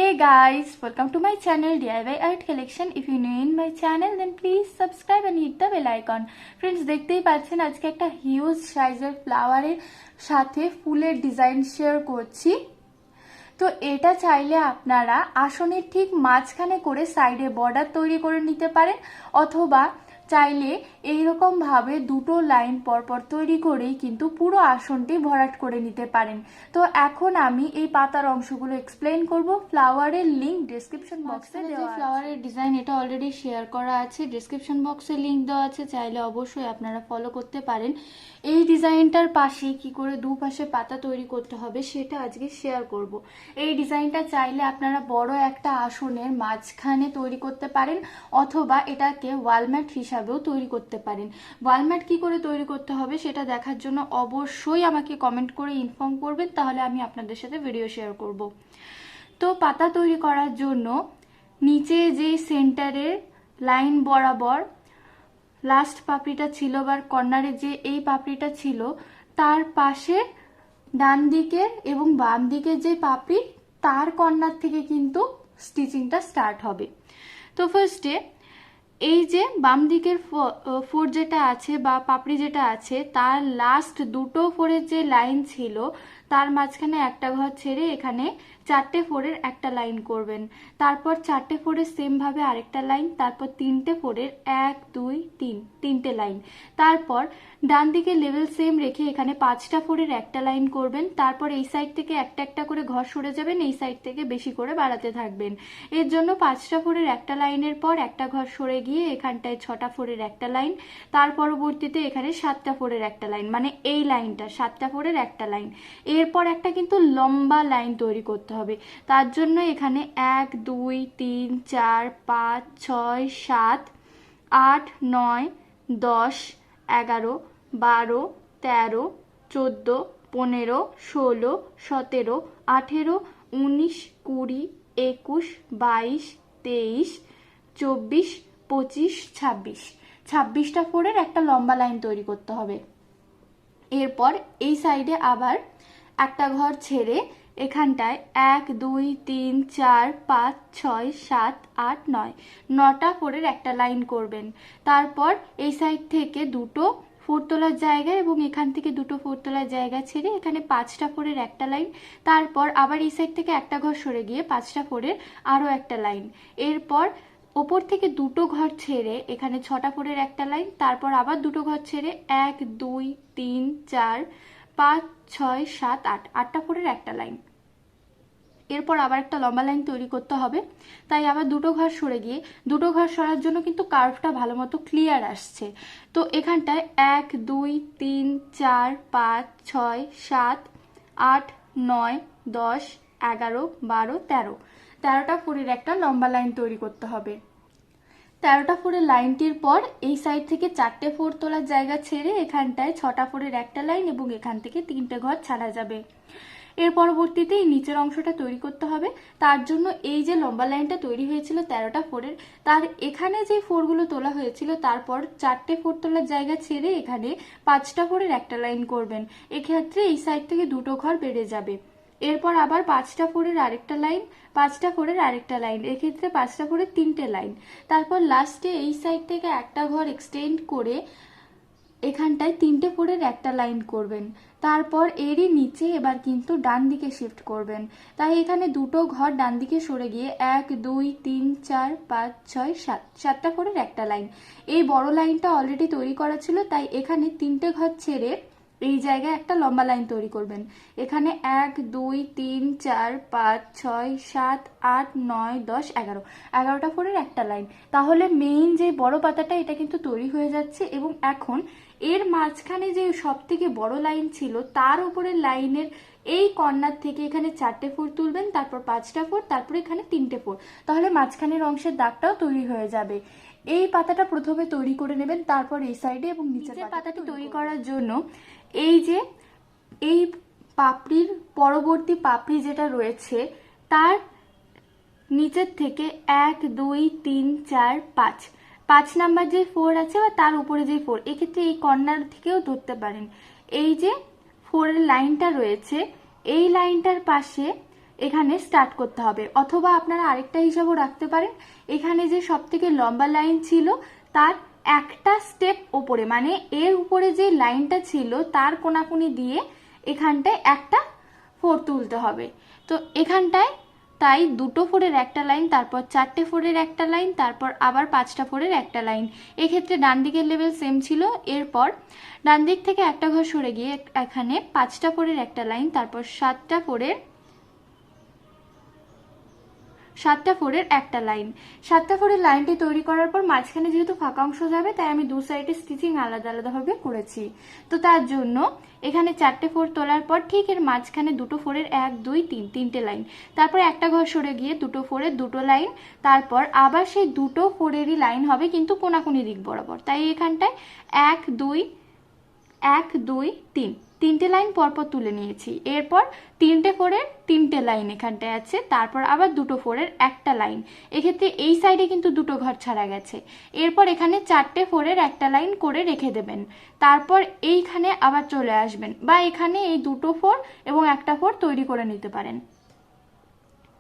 Hey guys, welcome to my channel DIY Art Collection. If you're new in my channel then please subscribe and hit the bell icon. Friends, দেখতেই পাচ্ছেন আজকে একটা huge সাইজের ফ্লাওয়ারের সাথে ফুলের design share করছি। তো এটা চাইলে আপনারা আসনের ঠিক মাঝখানে করে সাইডে বর্ডার তৈরি করে নিতে পারেন, অথবা চাইলে এইরকম ভাবে দুটো লাইন পরপর তৈরি করেই কিন্তু পুরো আসনটি ভরাট করে নিতে পারেন। তো এখন আমি এই পাতার অংশগুলো এক্সপ্লেন করব। ফ্লাওয়ারের লিংক ডেসক্রিপশন বক্সে দেওয়া আছে। ফ্লাওয়ারের ডিজাইন এটা অলরেডি শেয়ার করা আছে, ডেসক্রিপশন বক্সে লিংক দেওয়া আছে, চাইলে অবশ্যই আপনারা ফলো করতে পারেন। এই ডিজাইনটার পাশে কি করে দুপাশে পাতা তৈরি করতে হবে সেটা আজকে শেয়ার করব। এই ডিজাইনটা চাইলে আপনারা বড় একটা আসনের মাঝখানে তৈরি করতে পারেন, অথবা এটাকে ওয়ালম্যাট হিসাবেও তৈরি করতে পারেন। ওয়ালম্যাট কি করে তৈরি করতে হবে সেটা দেখার জন্য অবশ্যই আমাকে কমেন্ট করে ইনফর্ম করবেন, তাহলে আমি আপনাদের সাথে ভিডিও শেয়ার করব। তো পাতা তৈরি করার জন্য নিচে যে সেন্টারের লাইন বরাবর লাস্ট পাপড়িটা ছিল বা কর্নারে যে এই পাপড়িটা ছিল তার পাশে ডান দিকের এবং বাম দিকের যে পাপড়ি তার কর্নার থেকে কিন্তু স্টিচিংটা স্টার্ট হবে। তো ফার্স্টে এই যে বাম দিকের ফোর যেটা আছে বা পাপড়ি যেটা আছে তার লাস্ট দুটো ফোরের যে লাইন ছিল তার মাঝখানে একটা ঘর ছেড়ে এখানে চারটে ফোরের একটা লাইন করবেন। তারপর চারটে ফোরের সেম ভাবে আরেকটা লাইন, তারপর তিনটে ফোরের 1 2 3 তিনটে লাইন। তারপর ডান দিকে লেভেল সেম রেখে এখানে 5টা ফোরের একটা লাইন করবেন। তারপর এই সাইড থেকে একটা একটা করে ঘর সরে যাবেন, এই সাইড থেকে বেশি করে বাড়াতে থাকবেন। এর জন্য 5টা ফোরের একটা লাইনের পর একটা ঘর সরে গিয়ে এখানটায় 6টা ফোরের একটা লাইন, তার পরবর্তীতে এখানে 7টা ফোরের একটা লাইন, মানে এই লাইনটা 7টা ফোরের একটা লাইন। এরপর একটা কিন্তু লম্বা লাইন তৈরি করতে হবে। তার জন্য এখানে 1 2 3 4 5 6 7 8 9 10 11 12 13 14 15 16 17 18 19 20 21 22 23 24 25 26 26টা ফোরের একটা লম্বা লাইন তৈরি করতে হবে। এরপর এই সাইডে আবার একটা ঘর ছেড়ে এখানটায় 1 2 3 4 5 6 7 8 9 9টা ফোরের একটা লাইন করবেন। তারপর এই সাইড থেকে দুটো ফোর তোলার জায়গা এবং এখান থেকে দুটো ফোর তোলার জায়গা ছেড়ে এখানে 5টা ফোরের একটা লাইন, তারপর আবার এই সাইড থেকে একটা ঘর সরে গিয়ে 5টা ফোরের আরো একটা লাইন। এরপর ওপর থেকে দুটো ঘর ছেড়ে এখানে 6টা ফোরের একটা লাইন, তারপর আবার দুটো ঘর ছেড়ে 1 2 3 4 5 6 7 8 8টা ফোরের একটা লাইন। এরপর আবার একটা লম্বা লাইন তৈরি করতে হবে, তাই আবার দুটো ঘর সরে গিয়ে দুটো ঘর সরার জন্য কিন্তু কার্ভটা ভালো মতো ক্লিয়ার আসছে। তো এখানটায় 1 2 3 4 5 6 7 8 9 10 11 12 13 13টা ফোরের একটা লম্বা লাইন তৈরি করতে হবে। 13টা ফোরের লাইনটির পর এই সাইড থেকে 4টে ফোর তোলার জায়গা ছেড়ে এখানটায় 6টা ফোরের একটা লাইন এবং এখান থেকে 3টে ঘর ছাড়া যাবে। এর পরবর্তীতে এই নিচের অংশটা তৈরি করতে হবে। তার জন্য এই যে লম্বা লাইনটা তৈরি হয়েছিল 13টা ফোরের, তার এখানে যে ফোরগুলো তোলা হয়েছিল তারপর 4টে ফোর তোলার জায়গা ছেড়ে এখানে 5টা ফোরের একটা লাইন করবেন। এক্ষেত্রে এই সাইড থেকে দুটো ঘর বেড়ে যাবে। এরপর আবার 5টা ফোরের আরেকটা লাইন, 5টা ফোরের আরেকটা লাইন, এক্ষেত্রে 5টা ফোরের 3টে লাইন। তারপর লাস্টে এই সাইড থেকে একটা ঘর এক্সটেন্ড করে এখানটায় 3টে ফোরের একটা লাইন করবেন। তারপর এরই নিচে এবার কিন্তু ডান দিকে শিফট করবেন, তাই এখানে দুটো ঘর ডান দিকে সরে গিয়ে 1 2 3 4 5 6 7 7টা ফোরের একটা লাইন। এই বড় লাইনটা অলরেডি তৈরি করা ছিল, তাই এখানে 3টে ঘর ছেড়ে এই জায়গায় একটা লম্বা লাইন তৈরি করবেন। এখানে 1 2 3 4 5 6 7 8 9 10 11 11টা ফোরের একটা লাইন। তাহলে মেইন যে বড় পাতাটা এটা কিন্তু তৈরি হয়ে যাচ্ছে। এবং এখন এর মাঝখানে যে সব থেকে বড় লাইন ছিল তার উপরের লাইনের এই কর্নার থেকে এখানে 4টে ফোর তুলবেন, তারপর 5টা ফোর, তারপর এখানে 3টে ফোর, তাহলে মাঝখানের অংশের দাগটাও তৈরি হয়ে যাবে। এই পাতাটা প্রথমে তৈরি করে নেবেন, তারপর এই সাইডে এবং নিচের পাতাটি তৈরি করার জন্য এই যে এই পাপড়ির পরবর্তী পাপড়ি যেটা রয়েছে তার নিচের থেকে 1 2 3 4 5 5 নাম্বার যে ফোর আছে বা তার উপরে যে ফোর, এক্ষেত্রে এই কর্নার থেকেও ধরতে পারেন। এই যে ফোরের লাইনটা রয়েছে এই লাইনটার পাশে এখানে স্টার্ট করতে হবে। অথবা আপনারা আরেকটা হিসাবও রাখতে পারেন, এখানে যে সব থেকে লম্বা লাইন ছিল তার একটা স্টেপ ওপরে, মানে এর উপরে যে লাইনটা ছিল তার কোনাকুনি দিয়ে এখানটায় একটা 4 তুলতে হবে। তো এখানটায় তাই 2টো 4-এর একটা লাইন, তারপর 4টে 4-এর একটা লাইন, তারপর আবার 5টা 4-এর একটা লাইন। এক্ষেত্রে ডান দিকের লেভেল সেম ছিল। এরপর ডান দিক থেকে একটা ঘর সরে গিয়ে এখানে 5টা 4-এর একটা লাইন, তারপর 7টা 4-এর একটা লাইন। 7টা 4-এর লাইনটি তৈরি করার পর মাঝখানে যেহেতু ফাঁকা অংশ যাবে তাই আমি দু সাইডে স্টিচিং আলাদা আলাদাভাবে করেছি। তো তার জন্য এখানে 4টে 4 তোলার পর ঠিক এর মাঝখানে 2টো 4-এর 1 2 3 তিনটে লাইন, তারপর একটা ঘর সরে গিয়ে 2টো 4-এর 2টো লাইন, তারপর আবার সেই 2টো 4-এরই লাইন হবে কিন্তু কোনাকুনি দিক বরাবর। তাই এখানটায় 1 2 1 2 3 তিনটে লাইন পরপর তুলে নিয়েছি। এরপর 3টে 4-এর 3টে লাইন এখানটায় আছে, তারপর আবার 2টো 4-এর একটা লাইন। এক্ষেত্রে এই সাইডে কিন্তু 2টো ঘর ছাড়া গেছে। এরপর এখানে 4টে 4-এর একটা লাইন করে রেখে দেবেন, তারপর এইখানে আবার চলে আসবেন, বা এখানে এই 2টো 4 এবং একটা 4 তৈরি করে নিতে পারেন।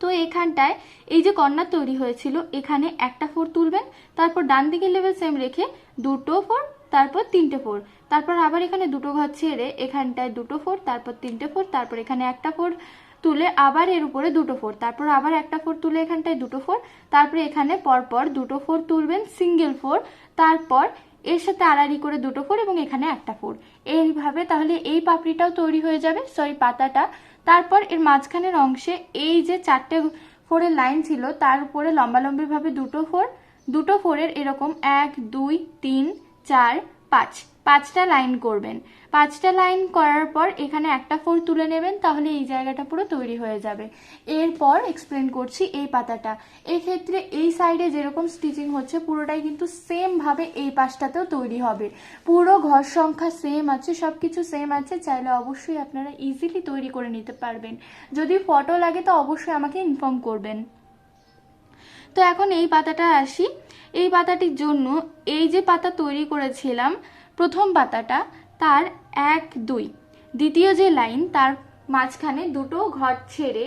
তো এখানটায় এই যে কর্নার তৈরি হয়েছিল এখানে একটা 4 তুলবেন, তারপর ডান দিকের লেভেল সেম রেখে 2টো 4, তারপর 3টে 4, তারপর আবার এখানে 2টো ঘর ছেড়ে এখানটায় 2টো 4, তারপর 3টে 4, তারপর এখানে একটা 4 তুলে আবার এর উপরে 2টো 4, তারপর আবার একটা 4 তুলে এখানটায় 2টো 4, তারপরে এখানে পরপর 2টো 4 তুলবেন সিঙ্গেল 4, তারপর এর সাথে আড়াআড়ি করে 2টো 4 এবং এখানে একটা 4। এইভাবে তাহলে এই পাপড়িটাও তৈরি হয়ে যাবে, সরি পাতাটা। তারপর এর মাঝখানের অংশে এই যে 4টে 4-এর লাইন ছিল তার উপরে লম্বালম্বিভাবে 2টো 4, 2টো 4-এর এরকম 1 2 3 4 5 5টা লাইন করবেন। 5টা লাইন করার পর এখানে একটা 4 তুলে নেবেন, তাহলে এই জায়গাটা পুরো তৈরি হয়ে যাবে। এরপর এক্সপ্লেন করছি এই পাতাটা। এই ক্ষেত্রে এই সাইডে যেরকম স্টিচিং হচ্ছে পুরোটাই কিন্তু সেম ভাবে এই পাশটাতেও তৈরি হবে। পুরো ঘর সংখ্যা সেম আছে, সবকিছু সেম আছে। চাইলে অবশ্যই আপনারা ইজিলি তৈরি করে নিতে পারবেন। যদি ফটো লাগে তো অবশ্যই আমাকে ইনফর্ম করবেন। তো এখন এই পাতাটা আসি। এই পাতাটির জন্য এই যে পাতা তৈরি করেছিলাম প্রথম পাতাটা, তার 1 2 দ্বিতীয় যে লাইন তার মাঝখানে 2টো ঘর ছেড়ে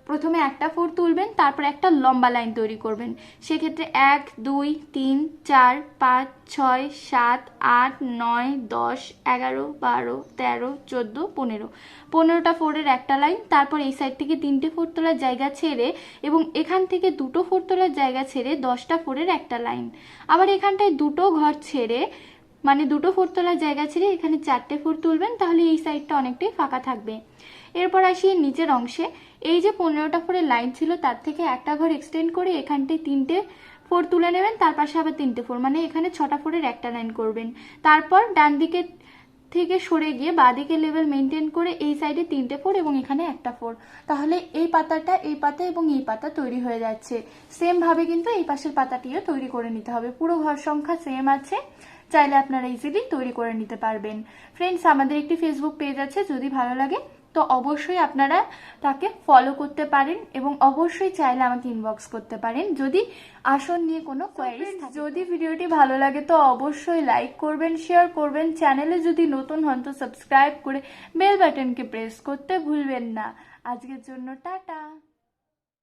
প্রথমে একটা 4 তুলবেন, তারপর একটা লম্বা লাইন তৈরি করবেন। সেক্ষেত্রে 1 2 3 4 5 6 7 8 9 10 11 12 13 14 15 15টা 4-এর একটা লাইন, তারপর এই সাইড থেকে 3টে 4 তোলার জায়গা ছেড়ে এবং এখান থেকে 2টো 4 তোলার জায়গা ছেড়ে 10টা 4-এর একটা লাইন। আবার এখানটায় 2টো ঘর ছেড়ে মানে 2টো 4 তোলার জায়গা ছেড়ে এখানে 4টে 4 তুলবেন, তাহলে এই সাইডটা অনেকটাই ফাঁকা থাকবে। এরপর আসি নিচের অংশে। এই যে 15টা 4-এর লাইন ছিল তার থেকে একটা ঘর এক্সটেন্ড করে এখানটায় 3টে 4 তুলে নেবেন, তার পাশে আবার 3টে 4, মানে এখানে 6টা 4-এর একটা লাইন করবেন। তারপর ডান দিকে থেকে সরে গিয়ে বাঁ দিকের লেভেল মেনটেন করে এই সাইডে 3টে 4 এবং এখানে একটা 4, তাহলে এই পাতাটা এই পাতা এবং এই পাতা তৈরি হয়ে যাচ্ছে। সেম ভাবে কিন্তু এই পাশের পাতাটিও তৈরি করে নিতে হবে। পুরো ঘর সংখ্যা সেম আছে, চাইলে আপনারা ইজিলি তৈরি করে নিতে পারবেন। ফ্রেন্ডস, আমাদের একটি ফেসবুক পেজ আছে, যদি ভালো লাগে তো অবশ্যই আপনারা তাকে ফলো করতে পারেন এবং অবশ্যই চাইলে আমাকে ইনবক্স করতে পারেন যদি আসন নিয়ে কোনো কোয়ারিজ থাকে। যদি ভিডিওটি ভালো লাগে তো অবশ্যই লাইক করবেন, শেয়ার করবেন। চ্যানেলে যদি নতুন হন তো সাবস্ক্রাইব করে বেল বাটনকে প্রেস করতে ভুলবেন না। আজকের জন্য টাটা।